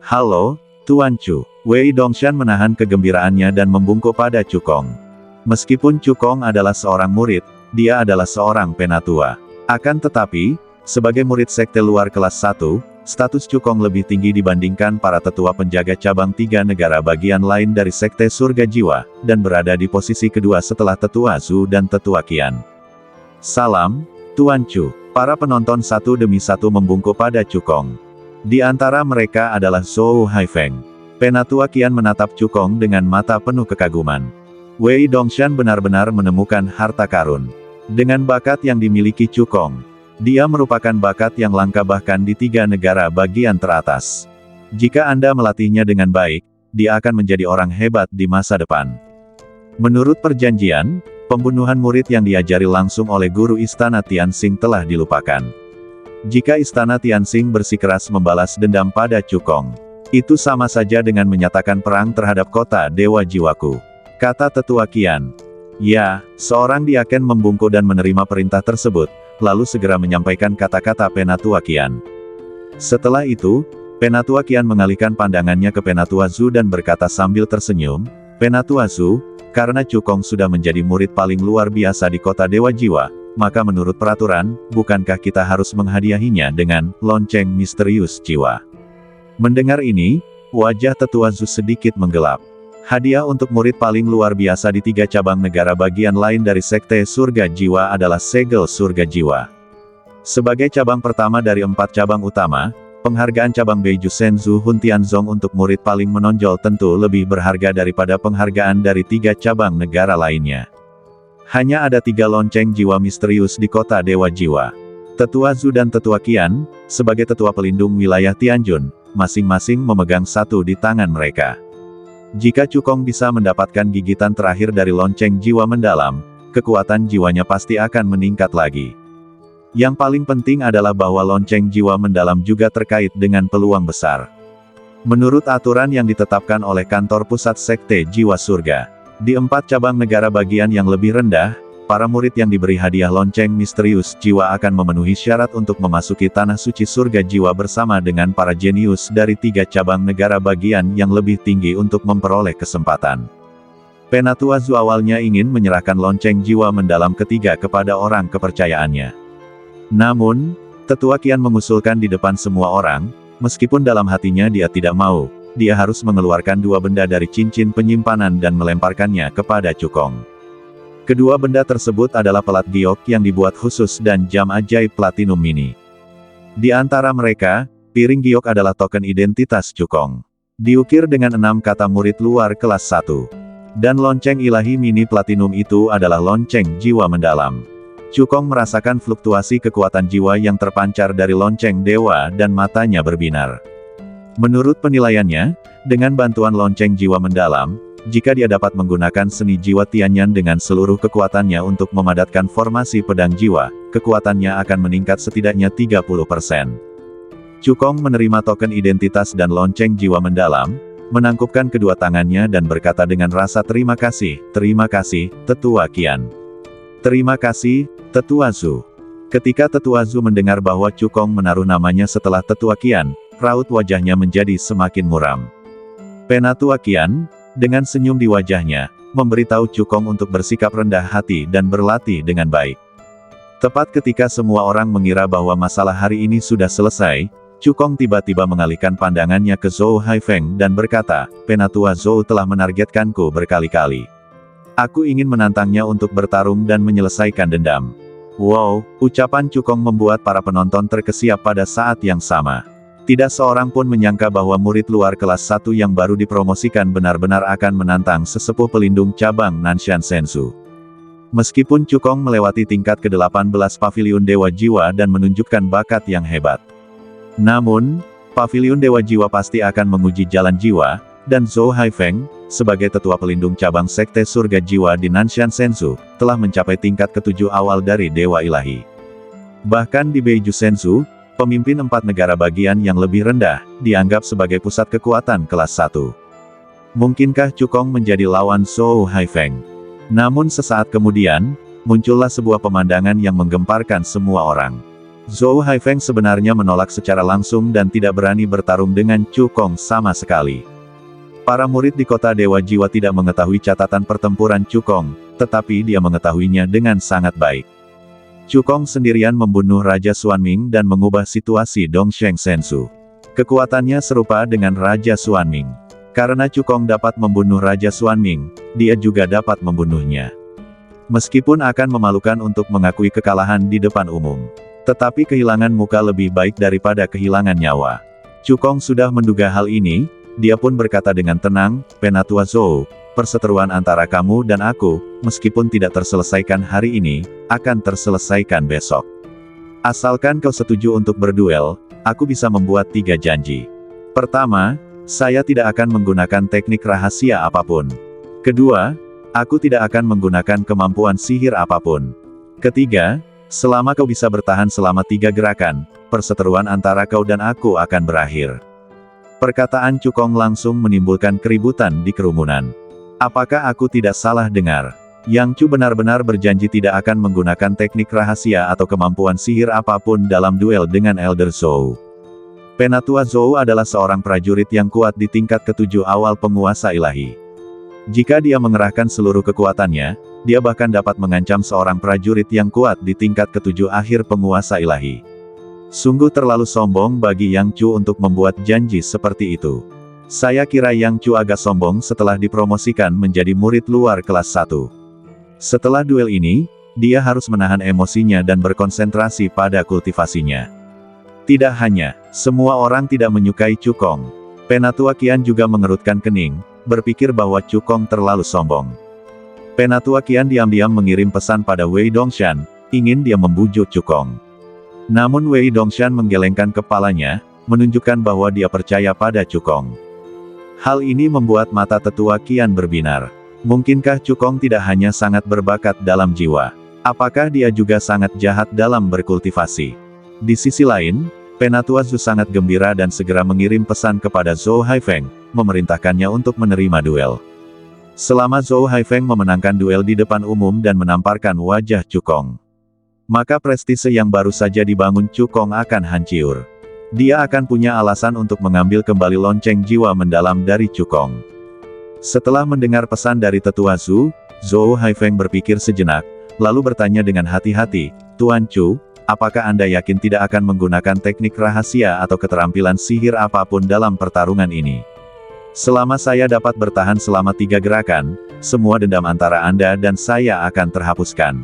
Halo, Tuan Chu. Wei Dongshan menahan kegembiraannya dan membungkuk pada Cukong. Meskipun Cukong adalah seorang murid, dia adalah seorang penatua. Akan tetapi, sebagai murid sekte luar kelas 1, status Cukong lebih tinggi dibandingkan para tetua penjaga cabang 3 negara bagian lain dari sekte surga jiwa, dan berada di posisi kedua setelah Tetua Zhu dan Tetua Qian. Salam, Tuan Chu. Para penonton satu demi satu membungkuk pada Cukong. Di antara mereka adalah Zhou Haifeng. Penatua Qian menatap Cukong dengan mata penuh kekaguman. Wei Dongshan benar-benar menemukan harta karun. Dengan bakat yang dimiliki Cukong, dia merupakan bakat yang langka bahkan di 3 negara bagian teratas. Jika Anda melatihnya dengan baik, dia akan menjadi orang hebat di masa depan. Menurut perjanjian, pembunuhan murid yang diajari langsung oleh guru Istana Tianxing telah dilupakan. Jika Istana Tianxing bersikeras membalas dendam pada Cukong, itu sama saja dengan menyatakan perang terhadap kota Dewa Jiwaku, kata Tetua Qian. Ya, seorang diaken membungkuk dan menerima perintah tersebut, lalu segera menyampaikan kata-kata Penatua Qian. Setelah itu, Penatua Qian mengalihkan pandangannya ke Penatua Zhu dan berkata sambil tersenyum, Penatua Zhu, karena Cukong sudah menjadi murid paling luar biasa di kota Dewa Jiwa, maka menurut peraturan, bukankah kita harus menghadiahinya dengan lonceng misterius jiwa? Mendengar ini, wajah Tetua Zhu sedikit menggelap. Hadiah untuk murid paling luar biasa di 3 cabang negara bagian lain dari sekte surga jiwa adalah segel surga jiwa. Sebagai cabang pertama dari 4 cabang utama, penghargaan cabang Beiju Shenzhou Hun Tianzong untuk murid paling menonjol tentu lebih berharga daripada penghargaan dari 3 cabang negara lainnya. Hanya ada 3 lonceng jiwa misterius di kota Dewa Jiwa. Tetua Zhu dan Tetua Qian, sebagai tetua pelindung wilayah Tianjun, masing-masing memegang 1 di tangan mereka. Jika Cukong bisa mendapatkan gigitan terakhir dari lonceng jiwa mendalam, kekuatan jiwanya pasti akan meningkat lagi. Yang paling penting adalah bahwa lonceng jiwa mendalam juga terkait dengan peluang besar. Menurut aturan yang ditetapkan oleh kantor pusat sekte jiwa surga, di 4 cabang negara bagian yang lebih rendah, para murid yang diberi hadiah lonceng misterius jiwa akan memenuhi syarat untuk memasuki tanah suci surga jiwa bersama dengan para jenius dari 3 cabang negara bagian yang lebih tinggi untuk memperoleh kesempatan. Penatua Zhu awalnya ingin menyerahkan lonceng jiwa mendalam ketiga kepada orang kepercayaannya. Namun, Tetua Qian mengusulkan di depan semua orang, meskipun dalam hatinya dia tidak mau, dia harus mengeluarkan dua benda dari cincin penyimpanan dan melemparkannya kepada Cukong. Kedua benda tersebut adalah pelat giok yang dibuat khusus dan jam ajaib platinum mini. Di antara mereka, piring giok adalah token identitas Cukong. Diukir dengan 6 kata murid luar kelas 1. Dan lonceng ilahi mini platinum itu adalah lonceng jiwa mendalam. Cukong merasakan fluktuasi kekuatan jiwa yang terpancar dari lonceng dewa dan matanya berbinar. Menurut penilaiannya, dengan bantuan lonceng jiwa mendalam, jika dia dapat menggunakan seni jiwa Tianyan dengan seluruh kekuatannya untuk memadatkan formasi pedang jiwa, kekuatannya akan meningkat setidaknya 30%. Cukong menerima token identitas dan lonceng jiwa mendalam, menangkupkan kedua tangannya dan berkata dengan rasa terima kasih, Tetua Qian. Terima kasih, Tetua Zhu. Ketika Tetua Zhu mendengar bahwa Cukong menaruh namanya setelah Tetua Qian, raut wajahnya menjadi semakin muram. Penatua Qian, dengan senyum di wajahnya, memberitahu Cukong untuk bersikap rendah hati dan berlatih dengan baik. Tepat ketika semua orang mengira bahwa masalah hari ini sudah selesai, Cukong tiba-tiba mengalihkan pandangannya ke Zhou Haifeng dan berkata, Penatua Zhou telah menargetkanku berkali-kali. Aku ingin menantangnya untuk bertarung dan menyelesaikan dendam. Wow, ucapan Cukong membuat para penonton terkesiap pada saat yang sama. Tidak seorang pun menyangka bahwa murid luar kelas 1 yang baru dipromosikan benar-benar akan menantang sesepuh pelindung cabang Nanshan Sensu. Meskipun Cukong melewati tingkat ke-18 Paviliun Dewa Jiwa dan menunjukkan bakat yang hebat. Namun, Paviliun Dewa Jiwa pasti akan menguji jalan jiwa, dan Zhou Haifeng, sebagai tetua pelindung cabang Sekte Surga Jiwa di Nanshan Sensu, telah mencapai tingkat ke-7 awal dari Dewa Ilahi. Bahkan di Beiju Sensu, pemimpin 4 negara bagian yang lebih rendah, dianggap sebagai pusat kekuatan kelas 1. Mungkinkah Cukong menjadi lawan Zhou Haifeng? Namun sesaat kemudian, muncullah sebuah pemandangan yang menggemparkan semua orang. Zhou Haifeng sebenarnya menolak secara langsung dan tidak berani bertarung dengan Cukong sama sekali. Para murid di kota Dewa Jiwa tidak mengetahui catatan pertempuran Cukong, tetapi dia mengetahuinya dengan sangat baik. Cukong sendirian membunuh Raja Xuanming dan mengubah situasi Dongsheng Sensu. Kekuatannya serupa dengan Raja Xuanming. Karena Cukong dapat membunuh Raja Xuanming, dia juga dapat membunuhnya. Meskipun akan memalukan untuk mengakui kekalahan di depan umum. Tetapi kehilangan muka lebih baik daripada kehilangan nyawa. Cukong sudah menduga hal ini. Dia pun berkata dengan tenang, Penatua Zhou, perseteruan antara kamu dan aku, meskipun tidak terselesaikan hari ini, akan terselesaikan besok. Asalkan kau setuju untuk berduel, aku bisa membuat 3 janji. Pertama, saya tidak akan menggunakan teknik rahasia apapun. Kedua, aku tidak akan menggunakan kemampuan sihir apapun. Ketiga, selama kau bisa bertahan selama 3 gerakan, perseteruan antara kau dan aku akan berakhir. Perkataan Cukong langsung menimbulkan keributan di kerumunan. Apakah aku tidak salah dengar? Yang Cu benar-benar berjanji tidak akan menggunakan teknik rahasia atau kemampuan sihir apapun dalam duel dengan Elder Zhou. Penatua Zhou adalah seorang prajurit yang kuat di tingkat ke-7 awal penguasa ilahi. Jika dia mengerahkan seluruh kekuatannya, dia bahkan dapat mengancam seorang prajurit yang kuat di tingkat ke-7 akhir penguasa ilahi. Sungguh terlalu sombong bagi Yang Cu untuk membuat janji seperti itu. Saya kira Yang Cu agak sombong setelah dipromosikan menjadi murid luar kelas 1. Setelah duel ini, dia harus menahan emosinya dan berkonsentrasi pada kultivasinya. Tidak hanya, semua orang tidak menyukai Cukong. Penatua Qian juga mengerutkan kening, berpikir bahwa Cukong terlalu sombong. Penatua Qian diam-diam mengirim pesan pada Wei Dongshan, ingin dia membujuk Cukong. Namun Wei Dongshan menggelengkan kepalanya, menunjukkan bahwa dia percaya pada Cukong. Hal ini membuat mata Tetua Qian berbinar. Mungkinkah Cukong tidak hanya sangat berbakat dalam jiwa? Apakah dia juga sangat jahat dalam berkultivasi? Di sisi lain, Penatua Zhu sangat gembira dan segera mengirim pesan kepada Zhou Haifeng, memerintahkannya untuk menerima duel. Selama Zhou Haifeng memenangkan duel di depan umum dan menamparkan wajah Cukong, maka prestise yang baru saja dibangun Cukong akan hancur. Dia akan punya alasan untuk mengambil kembali lonceng jiwa mendalam dari Cukong. Setelah mendengar pesan dari Tetua Zhu, Zhou Haifeng berpikir sejenak, lalu bertanya dengan hati-hati, Tuan Chu, apakah Anda yakin tidak akan menggunakan teknik rahasia atau keterampilan sihir apapun dalam pertarungan ini? Selama saya dapat bertahan selama 3 gerakan, semua dendam antara Anda dan saya akan terhapuskan.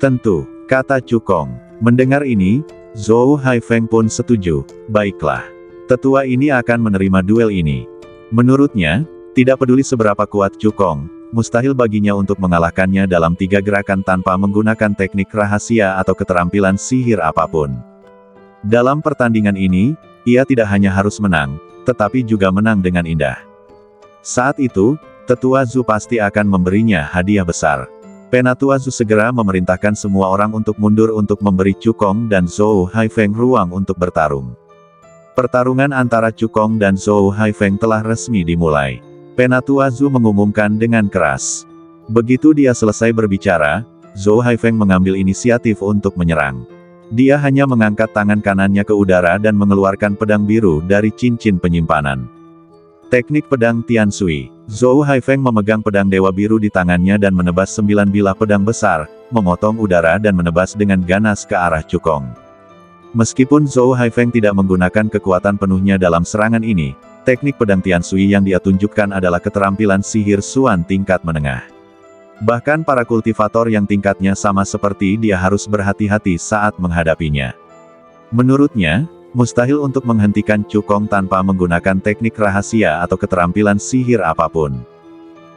Tentu, kata Cukong. Mendengar ini, Zhou Haifeng pun setuju. Baiklah. Tetua ini akan menerima duel ini. Menurutnya, tidak peduli seberapa kuat Cukong, mustahil baginya untuk mengalahkannya dalam 3 gerakan tanpa menggunakan teknik rahasia atau keterampilan sihir apapun. Dalam pertandingan ini, ia tidak hanya harus menang, tetapi juga menang dengan indah. Saat itu, Tetua Zhu pasti akan memberinya hadiah besar. Penatua Zhu segera memerintahkan semua orang untuk mundur untuk memberi Cukong dan Zhou Haifeng ruang untuk bertarung. Pertarungan antara Cukong dan Zhou Haifeng telah resmi dimulai. Penatua Zhu mengumumkan dengan keras. Begitu dia selesai berbicara, Zhou Haifeng mengambil inisiatif untuk menyerang. Dia hanya mengangkat tangan kanannya ke udara dan mengeluarkan pedang biru dari cincin penyimpanan. Teknik pedang Tian Sui. Zhou Haifeng memegang pedang dewa biru di tangannya dan menebas 9 bilah pedang besar, memotong udara dan menebas dengan ganas ke arah Cukong. Meskipun Zhou Haifeng tidak menggunakan kekuatan penuhnya dalam serangan ini, teknik pedang Tian Sui yang dia tunjukkan adalah keterampilan sihir Suan tingkat menengah. Bahkan para kultivator yang tingkatnya sama seperti dia harus berhati-hati saat menghadapinya. Menurutnya, mustahil untuk menghentikan Cukong tanpa menggunakan teknik rahasia atau keterampilan sihir apapun.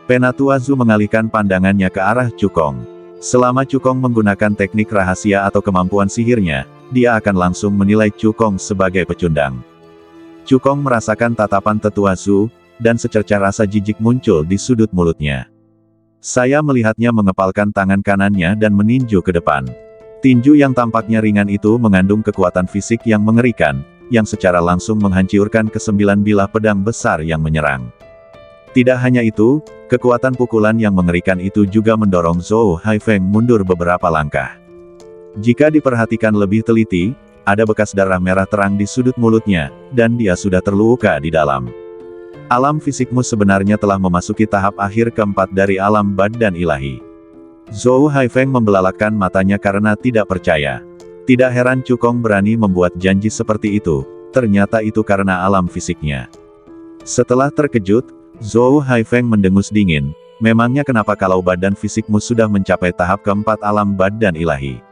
Penatua Zhu mengalihkan pandangannya ke arah Cukong. Selama Cukong menggunakan teknik rahasia atau kemampuan sihirnya, dia akan langsung menilai Cukong sebagai pecundang. Cukong merasakan tatapan Tetua Zhu, dan secercah rasa jijik muncul di sudut mulutnya. Saya melihatnya mengepalkan tangan kanannya dan meninju ke depan. Tinju yang tampaknya ringan itu mengandung kekuatan fisik yang mengerikan, yang secara langsung menghancurkan ke-9 bilah pedang besar yang menyerang. Tidak hanya itu, kekuatan pukulan yang mengerikan itu juga mendorong Zhou Haifeng mundur beberapa langkah. Jika diperhatikan lebih teliti, ada bekas darah merah terang di sudut mulutnya, dan dia sudah terluka di dalam. Alam fisikmu sebenarnya telah memasuki tahap akhir keempat dari alam badan ilahi. Zhou Haifeng membelalakkan matanya karena tidak percaya. Tidak heran Cukong berani membuat janji seperti itu, ternyata itu karena alam fisiknya. Setelah terkejut, Zhou Haifeng mendengus dingin, memangnya kenapa kalau badan fisikmu sudah mencapai tahap keempat alam badan ilahi?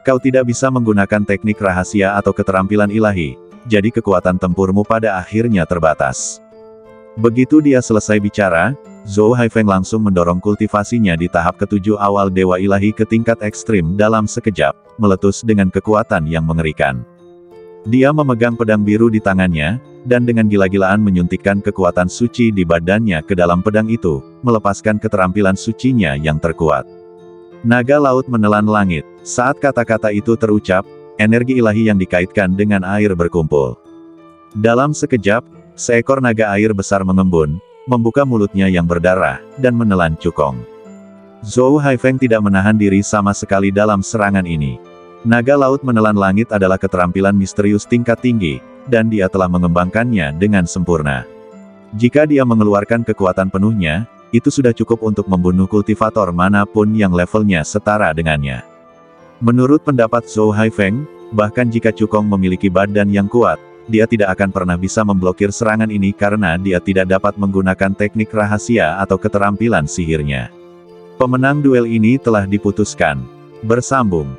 Kau tidak bisa menggunakan teknik rahasia atau keterampilan ilahi, jadi kekuatan tempurmu pada akhirnya terbatas. Begitu dia selesai bicara, Zhou Haifeng langsung mendorong kultivasinya di tahap ke-7 awal Dewa Ilahi ke tingkat ekstrim dalam sekejap, meletus dengan kekuatan yang mengerikan. Dia memegang pedang biru di tangannya, dan dengan gila-gilaan menyuntikkan kekuatan suci di badannya ke dalam pedang itu, melepaskan keterampilan sucinya yang terkuat. Naga laut menelan langit. Saat kata-kata itu terucap, energi ilahi yang dikaitkan dengan air berkumpul. Dalam sekejap, seekor naga air besar mengembun, membuka mulutnya yang berdarah, dan menelan Cukong. Zhou Haifeng tidak menahan diri sama sekali dalam serangan ini. Naga laut menelan langit adalah keterampilan misterius tingkat tinggi, dan dia telah mengembangkannya dengan sempurna. Jika dia mengeluarkan kekuatan penuhnya, itu sudah cukup untuk membunuh kultivator manapun yang levelnya setara dengannya. Menurut pendapat Zhou Haifeng, bahkan jika Cukong memiliki badan yang kuat, dia tidak akan pernah bisa memblokir serangan ini karena dia tidak dapat menggunakan teknik rahasia atau keterampilan sihirnya. Pemenang duel ini telah diputuskan. Bersambung.